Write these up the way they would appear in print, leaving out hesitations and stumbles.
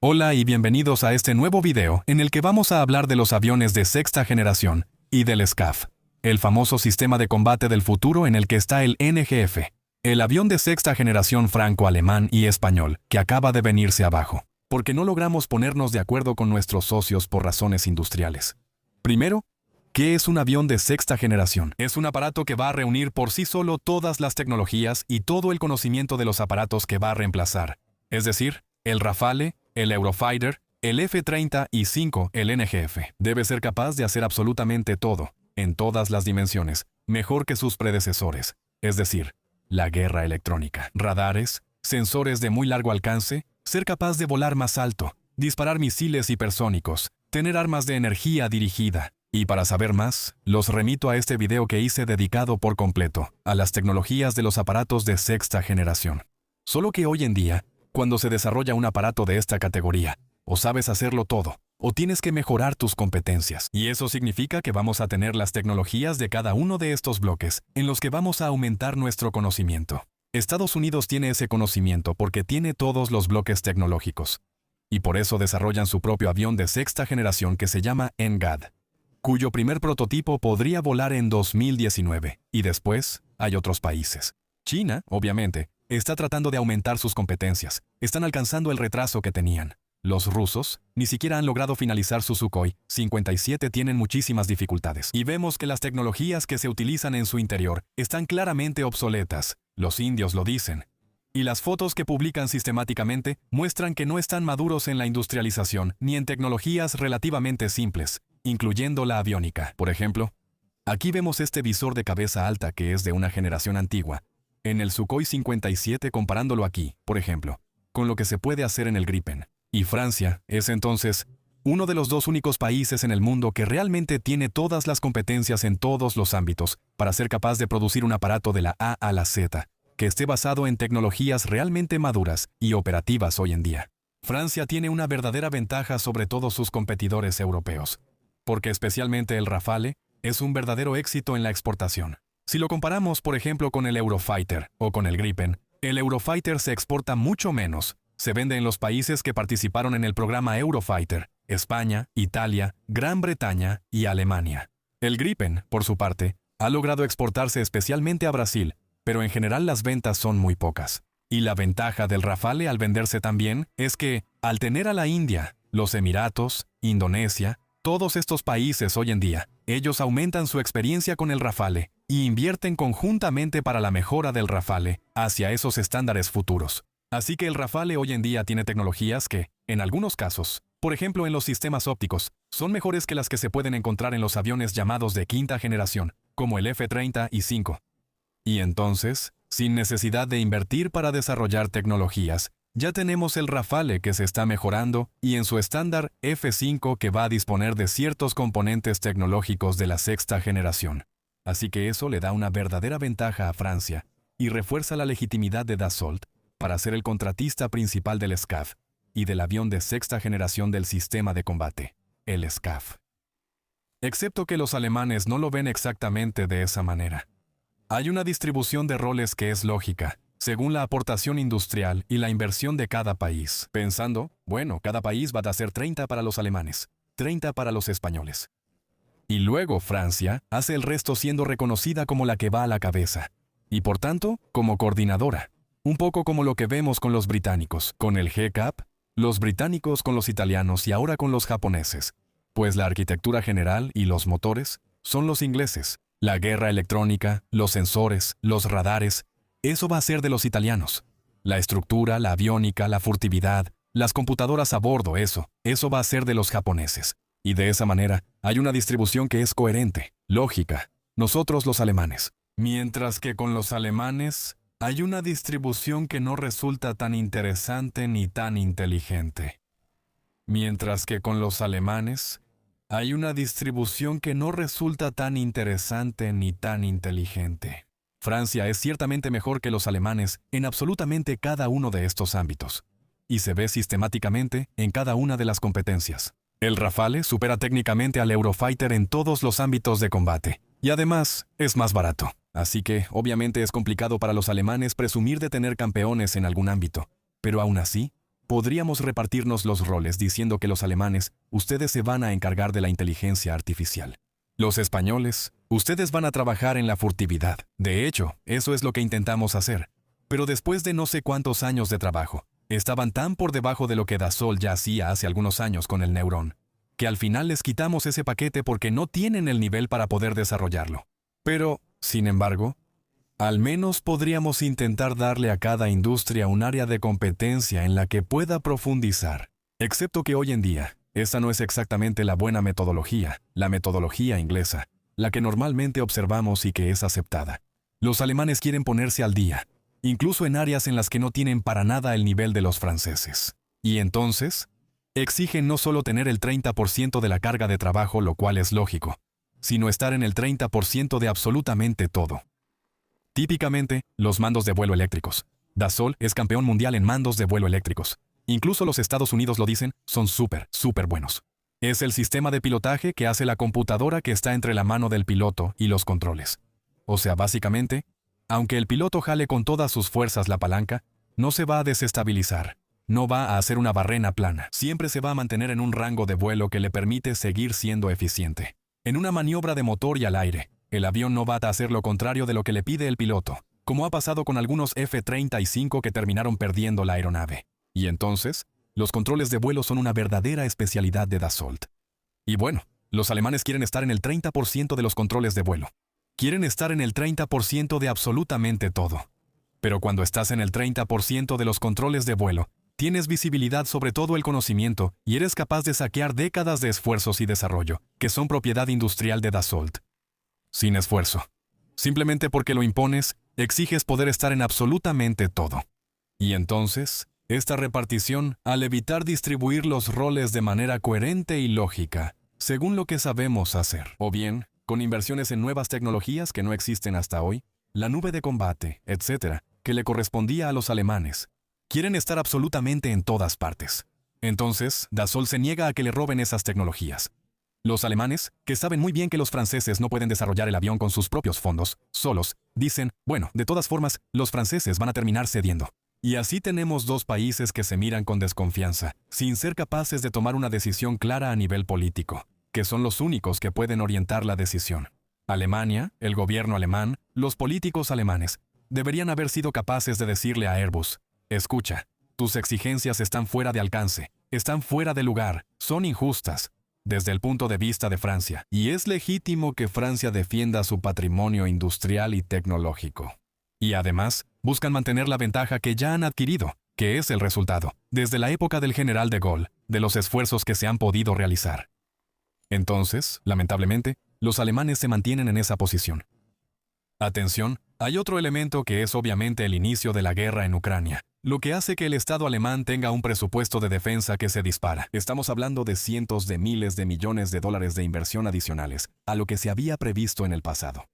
Hola y bienvenidos a este nuevo video en el que vamos a hablar de los aviones de sexta generación y del SCAF, el famoso sistema de combate del futuro en el que está el NGF, el avión de sexta generación franco-alemán y español que acaba de venirse abajo, porque no logramos ponernos de acuerdo con nuestros socios por razones industriales. Primero, ¿qué es un avión de sexta generación? Es un aparato que va a reunir por sí solo todas las tecnologías y todo el conocimiento de los aparatos que va a reemplazar, es decir, el Rafale, el Eurofighter, el F-35, el NGF. Debe ser capaz de hacer absolutamente todo, en todas las dimensiones, mejor que sus predecesores, es decir, la guerra electrónica. Radares, sensores de muy largo alcance, ser capaz de volar más alto, disparar misiles hipersónicos, tener armas de energía dirigida. Y para saber más, los remito a este video que hice dedicado por completo a las tecnologías de los aparatos de sexta generación. Solo que hoy en día, cuando se desarrolla un aparato de esta categoría, o sabes hacerlo todo, o tienes que mejorar tus competencias. Y eso significa que vamos a tener las tecnologías de cada uno de estos bloques, en los que vamos a aumentar nuestro conocimiento. Estados Unidos tiene ese conocimiento porque tiene todos los bloques tecnológicos. Y por eso desarrollan su propio avión de sexta generación que se llama NGAD, cuyo primer prototipo podría volar en 2019. Y después, hay otros países. China, obviamente, está tratando de aumentar sus competencias. Están alcanzando el retraso que tenían. Los rusos ni siquiera han logrado finalizar su Sukhoi 57, tienen muchísimas dificultades. Y vemos que las tecnologías que se utilizan en su interior están claramente obsoletas. Los indios lo dicen. Y las fotos que publican sistemáticamente muestran que no están maduros en la industrialización ni en tecnologías relativamente simples, incluyendo la aviónica. Por ejemplo, aquí vemos este visor de cabeza alta que es de una generación antigua, en el Sukhoi 57 comparándolo aquí, por ejemplo, con lo que se puede hacer en el Gripen. Y Francia es entonces uno de los dos únicos países en el mundo que realmente tiene todas las competencias en todos los ámbitos para ser capaz de producir un aparato de la A a la Z, que esté basado en tecnologías realmente maduras y operativas hoy en día. Francia tiene una verdadera ventaja sobre todos sus competidores europeos, porque especialmente el Rafale es un verdadero éxito en la exportación. Si lo comparamos, por ejemplo, con el Eurofighter o con el Gripen, el Eurofighter se exporta mucho menos. Se vende en los países que participaron en el programa Eurofighter: España, Italia, Gran Bretaña y Alemania. El Gripen, por su parte, ha logrado exportarse especialmente a Brasil, pero en general las ventas son muy pocas. Y la ventaja del Rafale al venderse tan bien es que, al tener a la India, los Emiratos, Indonesia, todos estos países hoy en día, ellos aumentan su experiencia con el Rafale y invierten conjuntamente para la mejora del Rafale hacia esos estándares futuros. Así que el Rafale hoy en día tiene tecnologías que, en algunos casos, por ejemplo en los sistemas ópticos, son mejores que las que se pueden encontrar en los aviones llamados de quinta generación, como el F-35. Y entonces, sin necesidad de invertir para desarrollar tecnologías, ya tenemos el Rafale que se está mejorando y en su estándar F5 que va a disponer de ciertos componentes tecnológicos de la sexta generación. Así que eso le da una verdadera ventaja a Francia y refuerza la legitimidad de Dassault para ser el contratista principal del SCAF y del avión de sexta generación del sistema de combate, el SCAF. Excepto que los alemanes no lo ven exactamente de esa manera. Hay una distribución de roles que es lógica, según la aportación industrial y la inversión de cada país. Pensando, bueno, cada país va a hacer 30 para los alemanes, 30 para los españoles. Y luego Francia hace el resto siendo reconocida como la que va a la cabeza, y por tanto, como coordinadora. Un poco como lo que vemos con los británicos, con el GCAP, los británicos con los italianos y ahora con los japoneses. Pues la arquitectura general y los motores son los ingleses. La guerra electrónica, los sensores, los radares, eso va a ser de los italianos. La estructura, la aviónica, la furtividad, las computadoras a bordo, eso va a ser de los japoneses. Y de esa manera, hay una distribución que es coherente, lógica. Nosotros los alemanes. Mientras que con los alemanes, hay una distribución que no resulta tan interesante ni tan inteligente. Mientras que con los alemanes, hay una distribución que no resulta tan interesante ni tan inteligente. Francia es ciertamente mejor que los alemanes en absolutamente cada uno de estos ámbitos, y se ve sistemáticamente en cada una de las competencias. El Rafale supera técnicamente al Eurofighter en todos los ámbitos de combate, y además es más barato. Así que, obviamente es complicado para los alemanes presumir de tener campeones en algún ámbito, pero aún así, Podríamos repartirnos los roles diciendo que los alemanes, ustedes se van a encargar de la inteligencia artificial. Los españoles, ustedes van a trabajar en la furtividad. De hecho, eso es lo que intentamos hacer. Pero después de no sé cuántos años de trabajo, estaban tan por debajo de lo que Dassault ya hacía hace algunos años con el Neuron, que al final les quitamos ese paquete porque no tienen el nivel para poder desarrollarlo. Pero, sin embargo, al menos podríamos intentar darle a cada industria un área de competencia en la que pueda profundizar. Excepto que hoy en día, esta no es exactamente la buena metodología, la metodología inglesa, la que normalmente observamos y que es aceptada. Los alemanes quieren ponerse al día, incluso en áreas en las que no tienen para nada el nivel de los franceses. Y entonces, exigen no solo tener el 30% de la carga de trabajo, lo cual es lógico, sino estar en el 30% de absolutamente todo. Típicamente, los mandos de vuelo eléctricos. Dassault es campeón mundial en mandos de vuelo eléctricos. Incluso los Estados Unidos lo dicen, son súper buenos. Es el sistema de pilotaje que hace la computadora que está entre la mano del piloto y los controles. O sea, básicamente, aunque el piloto jale con todas sus fuerzas la palanca, no se va a desestabilizar. No va a hacer una barrena plana. Siempre se va a mantener en un rango de vuelo que le permite seguir siendo eficiente. En una maniobra de motor y al aire, el avión no va a hacer lo contrario de lo que le pide el piloto, como ha pasado con algunos F-35 que terminaron perdiendo la aeronave. Y entonces, los controles de vuelo son una verdadera especialidad de Dassault. Y bueno, los alemanes quieren estar en el 30% de los controles de vuelo. Quieren estar en el 30% de absolutamente todo. Pero cuando estás en el 30% de los controles de vuelo, tienes visibilidad sobre todo el conocimiento y eres capaz de saquear décadas de esfuerzos y desarrollo, que son propiedad industrial de Dassault. Sin esfuerzo. Simplemente porque lo impones, exiges poder estar en absolutamente todo. Y entonces, esta repartición, al evitar distribuir los roles de manera coherente y lógica, según lo que sabemos hacer, o bien, con inversiones en nuevas tecnologías que no existen hasta hoy, la nube de combate, etc., que le correspondía a los alemanes, quieren estar absolutamente en todas partes. Entonces, Dassault se niega a que le roben esas tecnologías. Los alemanes, que saben muy bien que los franceses no pueden desarrollar el avión con sus propios fondos, solos, dicen, bueno, de todas formas, los franceses van a terminar cediendo. Y así tenemos dos países que se miran con desconfianza, sin ser capaces de tomar una decisión clara a nivel político, que son los únicos que pueden orientar la decisión. Alemania, el gobierno alemán, los políticos alemanes, deberían haber sido capaces de decirle a Airbus, escucha, tus exigencias están fuera de alcance, están fuera de lugar, son injustas. Desde el punto de vista de Francia, y es legítimo que Francia defienda su patrimonio industrial y tecnológico. Y además, buscan mantener la ventaja que ya han adquirido, que es el resultado, desde la época del general de Gaulle, de los esfuerzos que se han podido realizar. Entonces, lamentablemente, los alemanes se mantienen en esa posición. Atención, hay otro elemento que es obviamente el inicio de la guerra en Ucrania, lo que hace que el Estado alemán tenga un presupuesto de defensa que se dispara. Estamos hablando de cientos de miles de millones de dólares de inversión adicionales a lo que se había previsto en el pasado.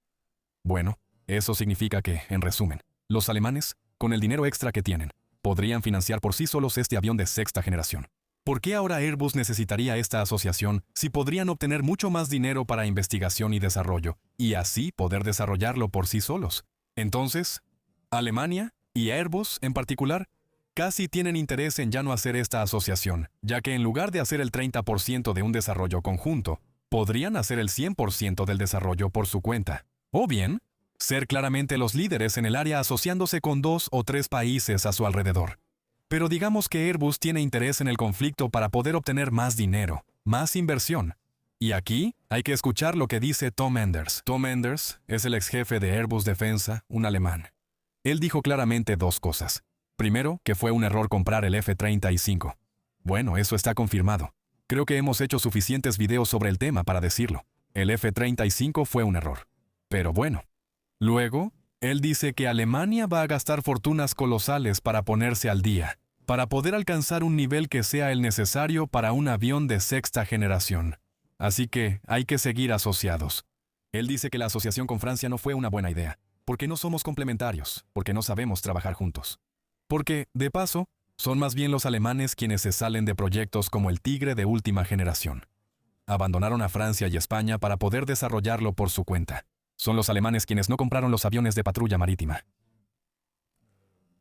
Bueno, eso significa que, en resumen, los alemanes, con el dinero extra que tienen, podrían financiar por sí solos este avión de sexta generación. ¿Por qué ahora Airbus necesitaría esta asociación si podrían obtener mucho más dinero para investigación y desarrollo, y así poder desarrollarlo por sí solos? Entonces, Alemania, y Airbus en particular, casi tienen interés en ya no hacer esta asociación, ya que en lugar de hacer el 30% de un desarrollo conjunto, podrían hacer el 100% del desarrollo por su cuenta. O bien, ser claramente los líderes en el área asociándose con 2 o 3 países a su alrededor. Pero digamos que Airbus tiene interés en el conflicto para poder obtener más dinero, más inversión. Y aquí hay que escuchar lo que dice Tom Enders. Tom Enders es el ex jefe de Airbus Defensa, un alemán. Él dijo claramente dos cosas. Primero, que fue un error comprar el F-35. Bueno, eso está confirmado. Creo que hemos hecho suficientes videos sobre el tema para decirlo. El F-35 fue un error. Pero bueno. Luego, él dice que Alemania va a gastar fortunas colosales para ponerse al día, para poder alcanzar un nivel que sea el necesario para un avión de sexta generación. Así que hay que seguir asociados. Él dice que la asociación con Francia no fue una buena idea, porque no somos complementarios, porque no sabemos trabajar juntos. Porque, de paso, son más bien los alemanes quienes se salen de proyectos como el Tigre de última generación. Abandonaron a Francia y España para poder desarrollarlo por su cuenta. Son los alemanes quienes no compraron los aviones de patrulla marítima.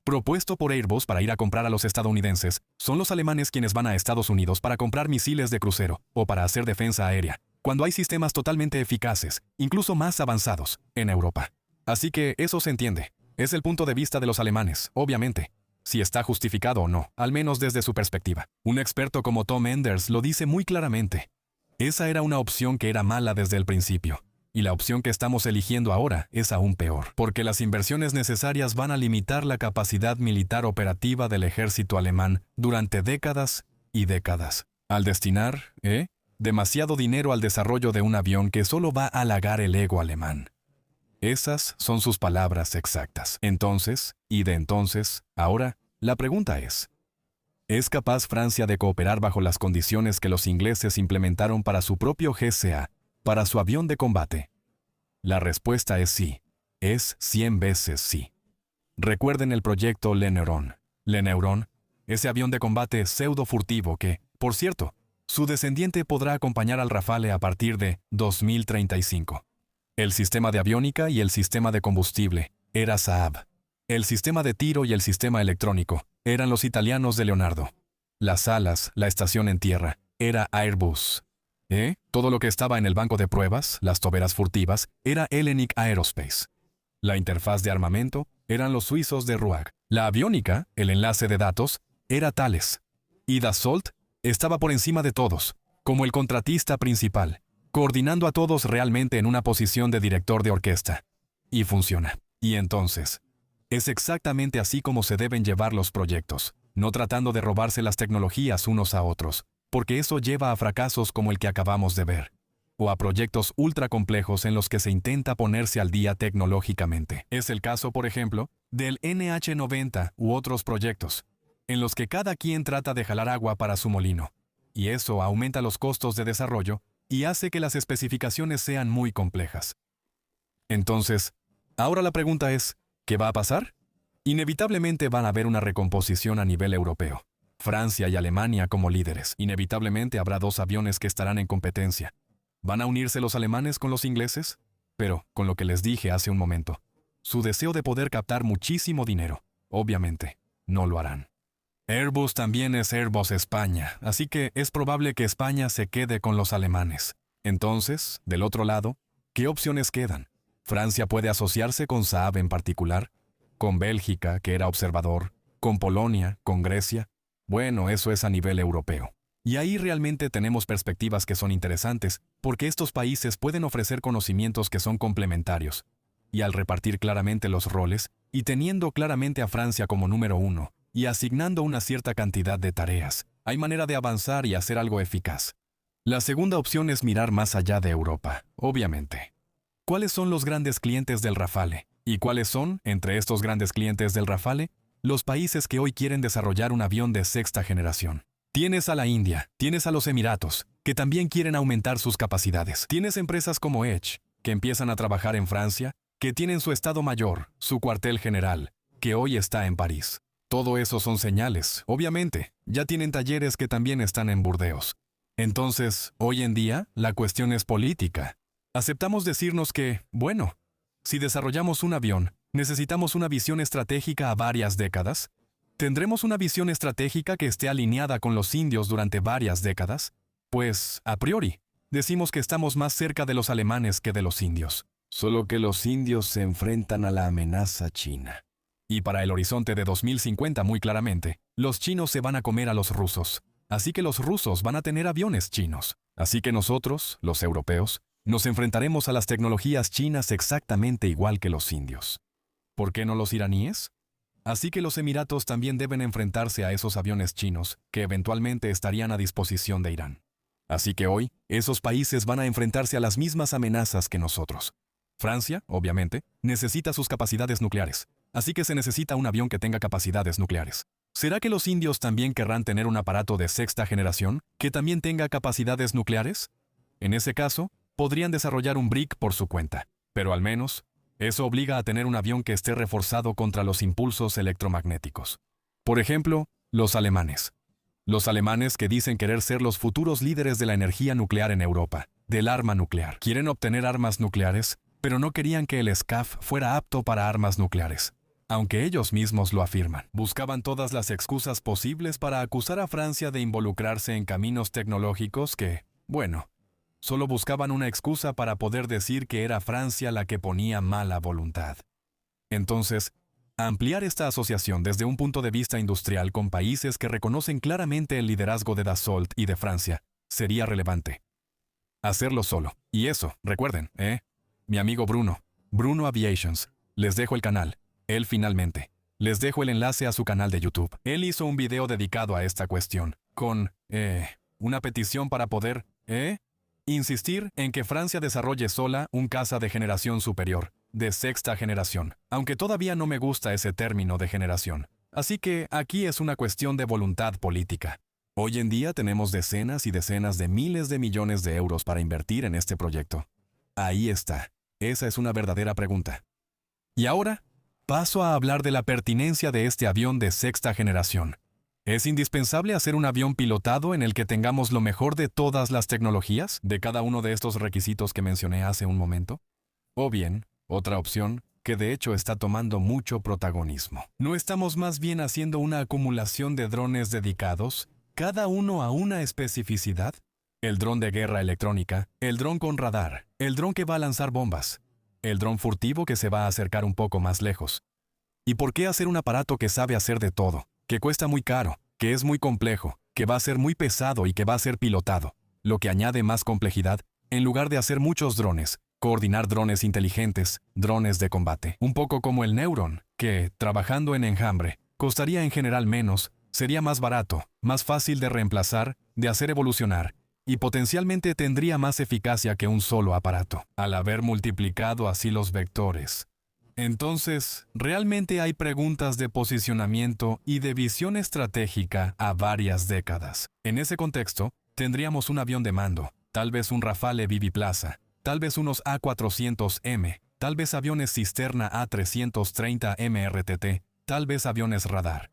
propuesto por Airbus para ir a comprar a los estadounidenses, son los alemanes quienes van a Estados Unidos para comprar misiles de crucero o para hacer defensa aérea, cuando hay sistemas totalmente eficaces, incluso más avanzados, en Europa. Así que eso se entiende. Es el punto de vista de los alemanes, obviamente. Si está justificado o no, al menos desde su perspectiva. Un experto como Tom Enders lo dice muy claramente. Esa era una opción que era mala desde el principio. Y la opción que estamos eligiendo ahora es aún peor, porque las inversiones necesarias van a limitar la capacidad militar operativa del ejército alemán durante décadas y décadas. Al destinar, demasiado dinero al desarrollo de un avión que solo va a halagar el ego alemán. Esas son sus palabras exactas. Entonces, ahora, la pregunta ¿es capaz Francia de cooperar bajo las condiciones que los ingleses implementaron para su propio GCA, para su avión de combate? La respuesta es sí. Es 100 veces sí. Recuerden el proyecto Le Neuron, ese avión de combate pseudo furtivo que, por cierto, su descendiente podrá acompañar al Rafale a partir de 2035. El sistema de aviónica y el sistema de combustible era Saab. El sistema de tiro y el sistema electrónico eran los italianos de Leonardo. Las alas, la estación en tierra, era Airbus. Todo lo que estaba en el banco de pruebas, las toberas furtivas, era Hellenic Aerospace. La interfaz de armamento eran los suizos de RUAG. La aviónica, el enlace de datos, era Thales. Y Dassault estaba por encima de todos, como el contratista principal, coordinando a todos realmente en una posición de director de orquesta. Y funciona. Y entonces, es exactamente así como se deben llevar los proyectos, no tratando de robarse las tecnologías unos a otros, porque eso lleva a fracasos como el que acabamos de ver, o a proyectos ultra complejos en los que se intenta ponerse al día tecnológicamente. Es el caso, por ejemplo, del NH90 u otros proyectos, en los que cada quien trata de jalar agua para su molino, y eso aumenta los costos de desarrollo y hace que las especificaciones sean muy complejas. Entonces, ahora la pregunta es, ¿qué va a pasar? Inevitablemente van a haber una recomposición a nivel europeo. Francia y Alemania como líderes. Inevitablemente habrá dos aviones que estarán en competencia. ¿Van a unirse los alemanes con los ingleses? Pero, con lo que les dije hace un momento, su deseo de poder captar muchísimo dinero, obviamente, no lo harán. Airbus también es Airbus España, así que es probable que España se quede con los alemanes. Entonces, del otro lado, ¿qué opciones quedan? Francia puede asociarse con Saab en particular, con Bélgica, que era observador, con Polonia, con Grecia. Bueno, eso es a nivel europeo. Y ahí realmente tenemos perspectivas que son interesantes, porque estos países pueden ofrecer conocimientos que son complementarios. Y al repartir claramente los roles, y teniendo claramente a Francia como número uno, y asignando una cierta cantidad de tareas, hay manera de avanzar y hacer algo eficaz. La segunda opción es mirar más allá de Europa, obviamente. ¿Cuáles son los grandes clientes del Rafale? ¿Y cuáles son, entre estos grandes clientes del Rafale, los países que hoy quieren desarrollar un avión de sexta generación? Tienes a la India, tienes a los Emiratos, que también quieren aumentar sus capacidades. Tienes empresas como Edge, que empiezan a trabajar en Francia, que tienen su Estado Mayor, su cuartel general, que hoy está en París. Todo eso son señales, obviamente. Ya tienen talleres que también están en Burdeos. Entonces, hoy en día, la cuestión es política. Aceptamos decirnos que, bueno, si desarrollamos un avión, necesitamos una visión estratégica a varias décadas. ¿Tendremos una visión estratégica que esté alineada con los indios durante varias décadas? Pues, a priori, decimos que estamos más cerca de los alemanes que de los indios. Solo que los indios se enfrentan a la amenaza china. Y para el horizonte de 2050 muy claramente, los chinos se van a comer a los rusos. Así que los rusos van a tener aviones chinos. Así que nosotros, los europeos, nos enfrentaremos a las tecnologías chinas exactamente igual que los indios. ¿Por qué no los iraníes? Así que los Emiratos también deben enfrentarse a esos aviones chinos que eventualmente estarían a disposición de Irán. Así que hoy, esos países van a enfrentarse a las mismas amenazas que nosotros. Francia, obviamente, necesita sus capacidades nucleares, así que se necesita un avión que tenga capacidades nucleares. ¿Será que los indios también querrán tener un aparato de sexta generación que también tenga capacidades nucleares? En ese caso, podrían desarrollar un BRIC por su cuenta, pero al menos, eso obliga a tener un avión que esté reforzado contra los impulsos electromagnéticos. Por ejemplo, los alemanes. Los alemanes que dicen querer ser los futuros líderes de la energía nuclear en Europa, del arma nuclear. Quieren obtener armas nucleares, pero no querían que el SCAF fuera apto para armas nucleares. aunque ellos mismos lo afirman. Buscaban todas las excusas posibles para acusar a Francia de involucrarse en caminos tecnológicos que, bueno, solo buscaban una excusa para poder decir que era Francia la que ponía mala voluntad. Entonces, ampliar esta asociación desde un punto de vista industrial con países que reconocen claramente el liderazgo de Dassault y de Francia sería relevante. Hacerlo solo. Y eso, recuerden, mi amigo Bruno Aviations, les dejo el canal. Él finalmente. Les dejo el enlace a su canal de YouTube. Él hizo un video dedicado a esta cuestión, con, una petición para poder, insistir en que Francia desarrolle sola un caza de generación superior, de sexta generación, aunque todavía no me gusta ese término de generación. Así que aquí es una cuestión de voluntad política. Hoy en día tenemos decenas y decenas de miles de millones de euros para invertir en este proyecto. Ahí está. Esa es una verdadera pregunta. Y ahora, paso a hablar de la pertinencia de este avión de sexta generación. ¿Es indispensable hacer un avión pilotado en el que tengamos lo mejor de todas las tecnologías, de cada uno de estos requisitos que mencioné hace un momento? O bien, otra opción, que de hecho está tomando mucho protagonismo. ¿No estamos más bien haciendo una acumulación de drones dedicados, cada uno a una especificidad? El dron de guerra electrónica, el dron con radar, el dron que va a lanzar bombas, el dron furtivo que se va a acercar un poco más lejos. ¿Y por qué hacer un aparato que sabe hacer de todo, que cuesta muy caro, que es muy complejo, que va a ser muy pesado y que va a ser pilotado, lo que añade más complejidad, en lugar de hacer muchos drones, coordinar drones inteligentes, drones de combate? Un poco como el Neuron, que, trabajando en enjambre, costaría en general menos, sería más barato, más fácil de reemplazar, de hacer evolucionar, y potencialmente tendría más eficacia que un solo aparato, al haber multiplicado así los vectores. Entonces, realmente hay preguntas de posicionamiento y de visión estratégica a varias décadas. En ese contexto, tendríamos un avión de mando, tal vez un Rafale Biplaza, tal vez unos A400M, tal vez aviones cisterna A330 MRTT, tal vez aviones radar,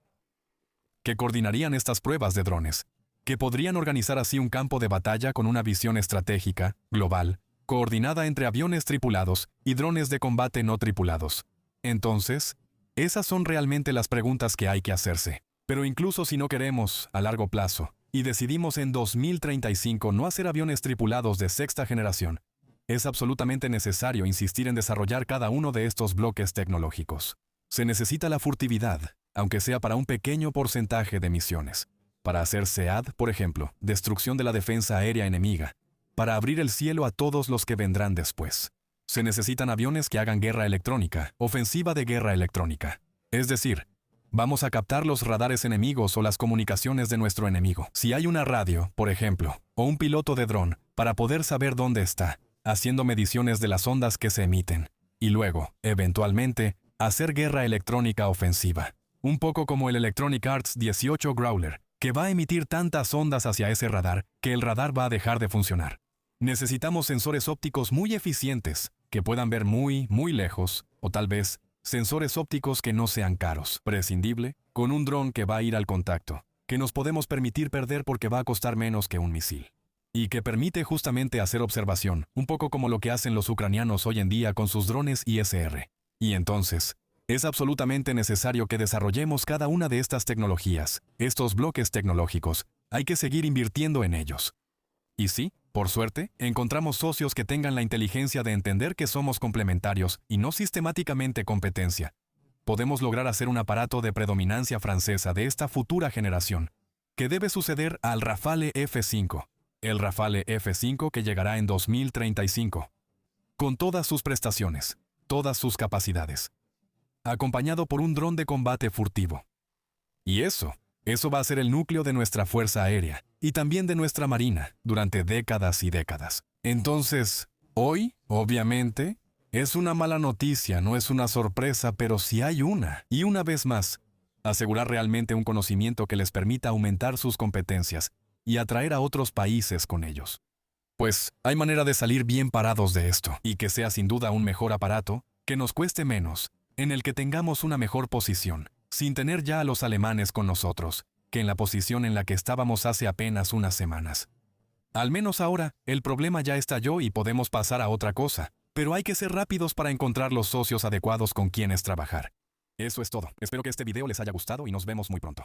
que coordinarían estas pruebas de drones, que podrían organizar así un campo de batalla con una visión estratégica, global, coordinada entre aviones tripulados y drones de combate no tripulados. Entonces, esas son realmente las preguntas que hay que hacerse. Pero incluso si no queremos, a largo plazo, y decidimos en 2035 no hacer aviones tripulados de sexta generación, es absolutamente necesario insistir en desarrollar cada uno de estos bloques tecnológicos. Se necesita la furtividad, aunque sea para un pequeño porcentaje de misiones. Para hacer SEAD, por ejemplo, destrucción de la defensa aérea enemiga, para abrir el cielo a todos los que vendrán después. Se necesitan aviones que hagan guerra electrónica, ofensiva de guerra electrónica. Es decir, vamos a captar los radares enemigos o las comunicaciones de nuestro enemigo. Si hay una radio, por ejemplo, o un piloto de dron, para poder saber dónde está, haciendo mediciones de las ondas que se emiten, y luego, eventualmente, hacer guerra electrónica ofensiva. Un poco como el Electronic Arts 18 Growler, que va a emitir tantas ondas hacia ese radar que el radar va a dejar de funcionar. Necesitamos sensores ópticos muy eficientes, que puedan ver muy, muy lejos, o tal vez sensores ópticos que no sean caros. Prescindible, con un dron que va a ir al contacto, que nos podemos permitir perder porque va a costar menos que un misil. Y que permite justamente hacer observación, un poco como lo que hacen los ucranianos hoy en día con sus drones ISR. Y entonces, es absolutamente necesario que desarrollemos cada una de estas tecnologías, estos bloques tecnológicos. Hay que seguir invirtiendo en ellos. Y sí, por suerte, encontramos socios que tengan la inteligencia de entender que somos complementarios y no sistemáticamente competencia. Podemos lograr hacer un aparato de predominancia francesa de esta futura generación, que debe suceder al Rafale F5, el Rafale F5 que llegará en 2035, con todas sus prestaciones, todas sus capacidades, acompañado por un dron de combate furtivo. Y eso va a ser el núcleo de nuestra Fuerza Aérea y también de nuestra Marina durante décadas y décadas. Entonces, hoy, obviamente, es una mala noticia, no es una sorpresa, pero sí hay una. Y una vez más, asegurar realmente un conocimiento que les permita aumentar sus competencias y atraer a otros países con ellos. Pues hay manera de salir bien parados de esto, y que sea sin duda un mejor aparato, que nos cueste menos, en el que tengamos una mejor posición, sin tener ya a los alemanes con nosotros, que en la posición en la que estábamos hace apenas unas semanas. Al menos ahora, el problema ya estalló y podemos pasar a otra cosa, pero hay que ser rápidos para encontrar los socios adecuados con quienes trabajar. Eso es todo. Espero que este video les haya gustado y nos vemos muy pronto.